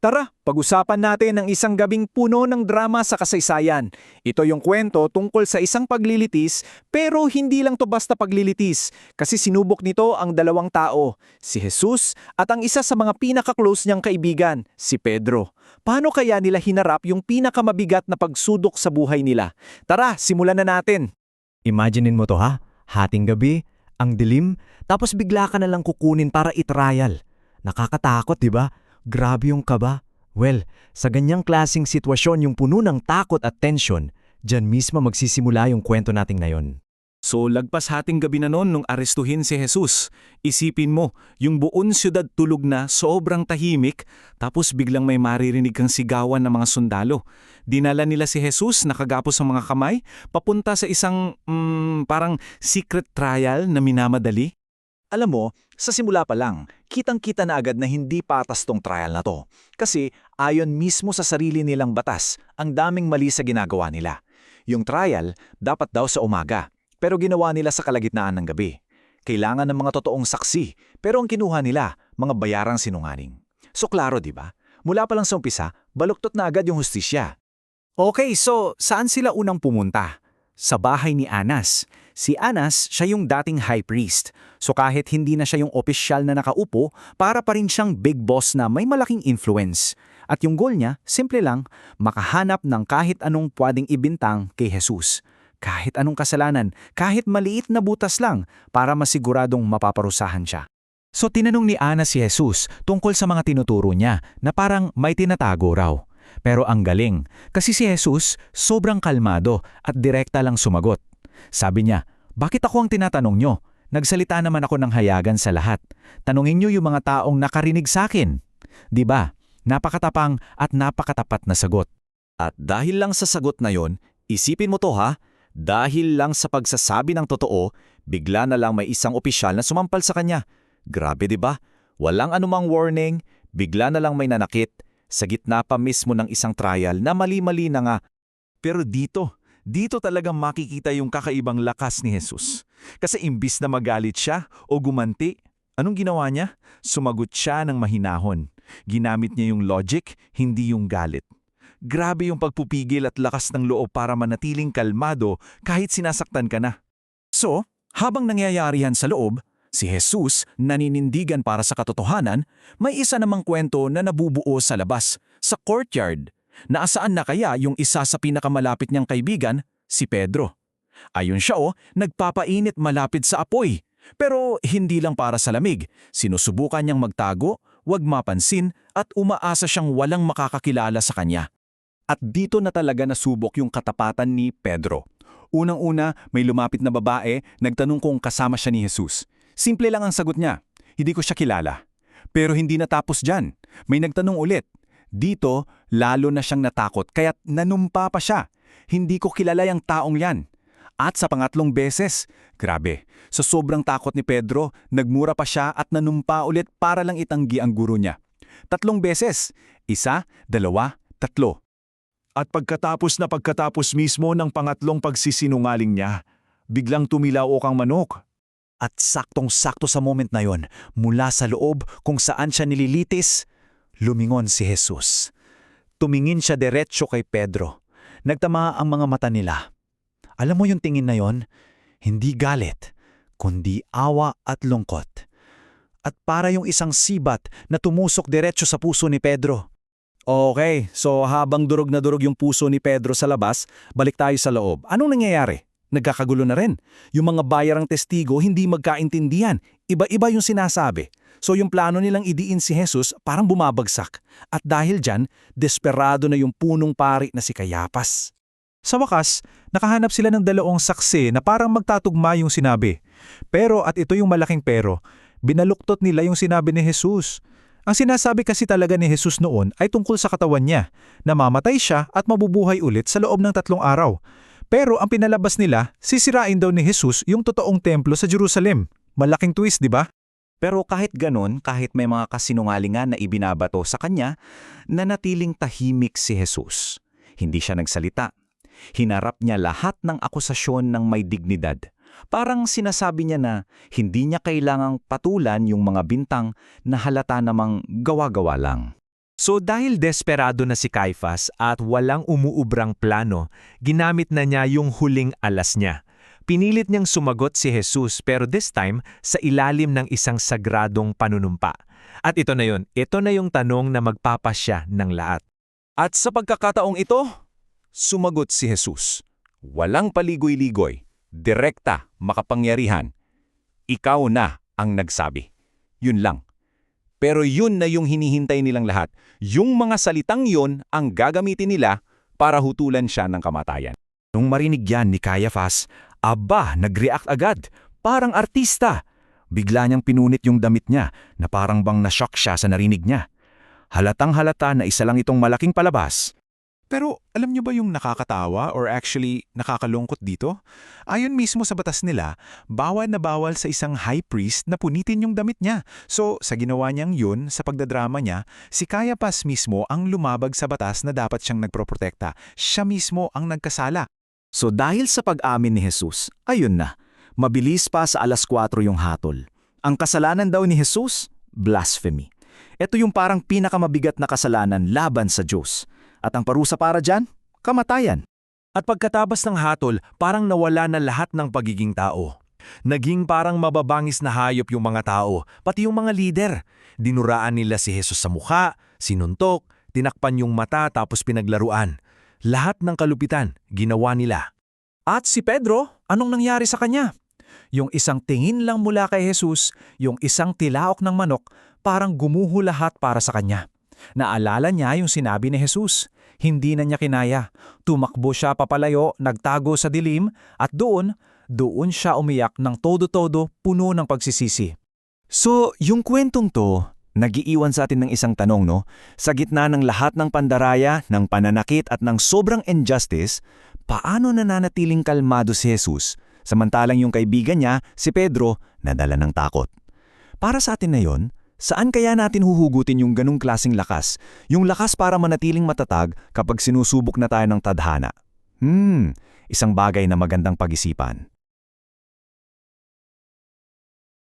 Tara, pag-usapan natin ang isang gabing puno ng drama sa kasaysayan. Ito yung kwento tungkol sa isang paglilitis, pero hindi lang to basta paglilitis, kasi sinubok nito ang dalawang tao, si Jesus at ang isa sa mga pinaka-close niyang kaibigan, si Pedro. Paano kaya nila hinarap yung pinakamabigat na pagsudok sa buhay nila? Tara, simulan na natin! Imaginein mo to ha, hating gabi, ang dilim, tapos bigla ka na lang kukunin para itrial. Nakakatakot, di ba? Grabe yung kaba. Well, sa ganyang klasing sitwasyon yung puno ng takot at tensyon, dyan mismo magsisimula yung kwento nating ngayon. So lagpas hating gabi na noon nung arestuhin si Jesus. Isipin mo, yung buong syudad tulog na, sobrang tahimik, tapos biglang may maririnig kang sigawan ng mga sundalo. Dinala nila si Jesus nakagapos sa mga kamay, papunta sa isang parang secret trial na minamadali. Alam mo, sa simula pa lang, kitang-kita na agad na hindi patas tong trial na to. Kasi ayon mismo sa sarili nilang batas, ang daming mali sa ginagawa nila. Yung trial, dapat daw sa umaga, pero ginawa nila sa kalagitnaan ng gabi. Kailangan ng mga totoong saksi, pero ang kinuha nila, mga bayarang sinungaling. So klaro, di ba? Mula pa lang sa umpisa, baluktot na agad yung hustisya. Okay, so saan sila unang pumunta? Sa bahay ni Anas. Si Anas, siya yung dating high priest. So kahit hindi na siya yung opisyal na nakaupo, para pa rin siyang big boss na may malaking influence. At yung goal niya, simple lang, makahanap ng kahit anong pwedeng ibintang kay Jesus. Kahit anong kasalanan, kahit maliit na butas lang, para masiguradong mapaparusahan siya. So tinanong ni Anas si Jesus tungkol sa mga tinuturo niya na parang may tinatago raw. Pero ang galing, kasi si Jesus sobrang kalmado at direkta lang sumagot. Sabi niya, bakit ako ang tinatanong nyo? Nagsalita naman ako ng hayagan sa lahat. Tanungin nyo yung mga taong nakarinig sa akin. Diba? Napakatapang at napakatapat na sagot. At dahil lang sa sagot na yon, isipin mo to ha, dahil lang sa pagsasabi ng totoo, bigla na lang may isang opisyal na sumampal sa kanya. Grabe diba? Walang anumang warning, bigla na lang may nanakit, sa gitna pa mismo ng isang trial na mali-mali na nga. Pero dito talagang makikita yung kakaibang lakas ni Jesus. Kasi imbis na magalit siya o gumanti, anong ginawa niya? Sumagot siya ng mahinahon. Ginamit niya yung logic, hindi yung galit. Grabe yung pagpupigil at lakas ng loob para manatiling kalmado kahit sinasaktan ka na. So, habang nangyayari yan sa loob, si Jesus, naninindigan para sa katotohanan, may isa namang kwento na nabubuo sa labas, sa courtyard. Naasaan na kaya yung isa sa pinakamalapit niyang kaibigan, si Pedro. Ayon siya nagpapainit malapit sa apoy. Pero hindi lang para sa lamig, sinusubukan niyang magtago, wag mapansin at umaasa siyang walang makakakilala sa kanya. At dito na talaga nasubok yung katapatan ni Pedro. Unang-una, may lumapit na babae, nagtanong kung kasama siya ni Jesus. Simple lang ang sagot niya, hindi ko siya kilala. Pero hindi natapos dyan, may nagtanong ulit. Dito, lalo na siyang natakot kaya't nanumpa pa siya. Hindi ko kilala yung taong yan. At sa pangatlong beses, grabe, sa sobrang takot ni Pedro, nagmura pa siya at nanumpa ulit para lang itanggi ang guro niya. 3 beses, 1, 2, 3. At pagkatapos mismo ng pangatlong pagsisinungaling niya, biglang tumilaw kang manok. At saktong-sakto sa moment na yon, mula sa loob kung saan siya nililitis, lumingon si Jesus. Tumingin siya diretso kay Pedro. Nagtama ang mga mata nila. Alam mo yung tingin na yon? Hindi galit, kundi awa at lungkot. At para yung isang sibat na tumusok diretso sa puso ni Pedro. Okay, so habang durog na durog yung puso ni Pedro sa labas, balik tayo sa loob. Anong nangyayari? Nagkakagulo na rin. Yung mga bayarang testigo hindi magkaintindihan. Iba-iba yung sinasabi. So yung plano nilang idiin si Jesus parang bumabagsak. At dahil dyan, desperado na yung punong pari na si Cayapas. Sa wakas, nakahanap sila ng 2 saksi na parang magtatugma yung sinabi. Pero at ito yung malaking pero, binaluktot nila yung sinabi ni Jesus. Ang sinasabi kasi talaga ni Jesus noon ay tungkol sa katawan niya, na mamatay siya at mabubuhay ulit sa loob ng 3 araw. Pero ang pinalabas nila, sisirain daw ni Jesus yung totoong templo sa Jerusalem. Malaking twist, di ba? Pero kahit ganun, kahit may mga kasinungalingan na ibinabato sa kanya, nanatiling tahimik si Jesus. Hindi siya nagsalita. Hinarap niya lahat ng akusasyon ng may dignidad. Parang sinasabi niya na hindi niya kailangang patulan yung mga bintang na halata namang gawa-gawa lang. So dahil desperado na si Caiphas at walang umuubrang plano, ginamit na niya yung huling alas niya. Pinilit niyang sumagot si Jesus pero this time sa ilalim ng isang sagradong panunumpa. At ito na yung tanong na magpapasya ng lahat. At sa pagkakataong ito, sumagot si Jesus. Walang paligoy-ligoy, direkta, makapangyarihan. Ikaw na ang nagsabi. Yun lang. Pero yun na yung hinihintay nilang lahat. Yung mga salitang yun ang gagamitin nila para hutulan siya ng kamatayan. Nung marinig yan ni Caiphas, nag-react agad. Parang artista. Bigla niyang pinunit yung damit niya na parang bang na-shock siya sa narinig niya. Halatang-halata na isa lang itong malaking palabas. Pero alam niyo ba yung nakakatawa or actually nakakalungkot dito? Ayon mismo sa batas nila, bawal na bawal sa isang high priest na punitin yung damit niya. So sa ginawa niyang yun, sa pagdadrama niya, si Caiphas mismo ang lumabag sa batas na dapat siyang nagproprotekta. Siya mismo ang nagkasala. So dahil sa pag-amin ni Jesus, ayun na, mabilis pa sa 4:00 yung hatol. Ang kasalanan daw ni Jesus, blasphemy. Ito yung parang pinakamabigat na kasalanan laban sa Diyos. At ang parusa para dyan, kamatayan. At pagkatapos ng hatol, parang nawala na lahat ng pagiging tao. Naging parang mababangis na hayop yung mga tao, pati yung mga lider. Dinuraan nila si Jesus sa mukha, sinuntok, tinakpan yung mata tapos pinaglaruan. Lahat ng kalupitan, ginawa nila. At si Pedro, anong nangyari sa kanya? Yung isang tingin lang mula kay Jesus, yung isang tilaok ng manok, parang gumuho lahat para sa kanya. Naalala niya yung sinabi ni Jesus. Hindi na niya kinaya. Tumakbo siya papalayo, nagtago sa dilim, at doon siya umiyak ng todo-todo, puno ng pagsisisi. So, yung kwentong to, nag-iiwan sa atin ng isang tanong, no? Sa gitna ng lahat ng pandaraya, ng pananakit at ng sobrang injustice, paano nananatiling kalmado si Jesus? Samantalang yung kaibigan niya, si Pedro, nadala ng takot. Para sa atin na yon, saan kaya natin huhugutin yung ganung klaseng lakas? Yung lakas para manatiling matatag kapag sinusubok na tayo ng tadhana? Isang bagay na magandang pag-isipan.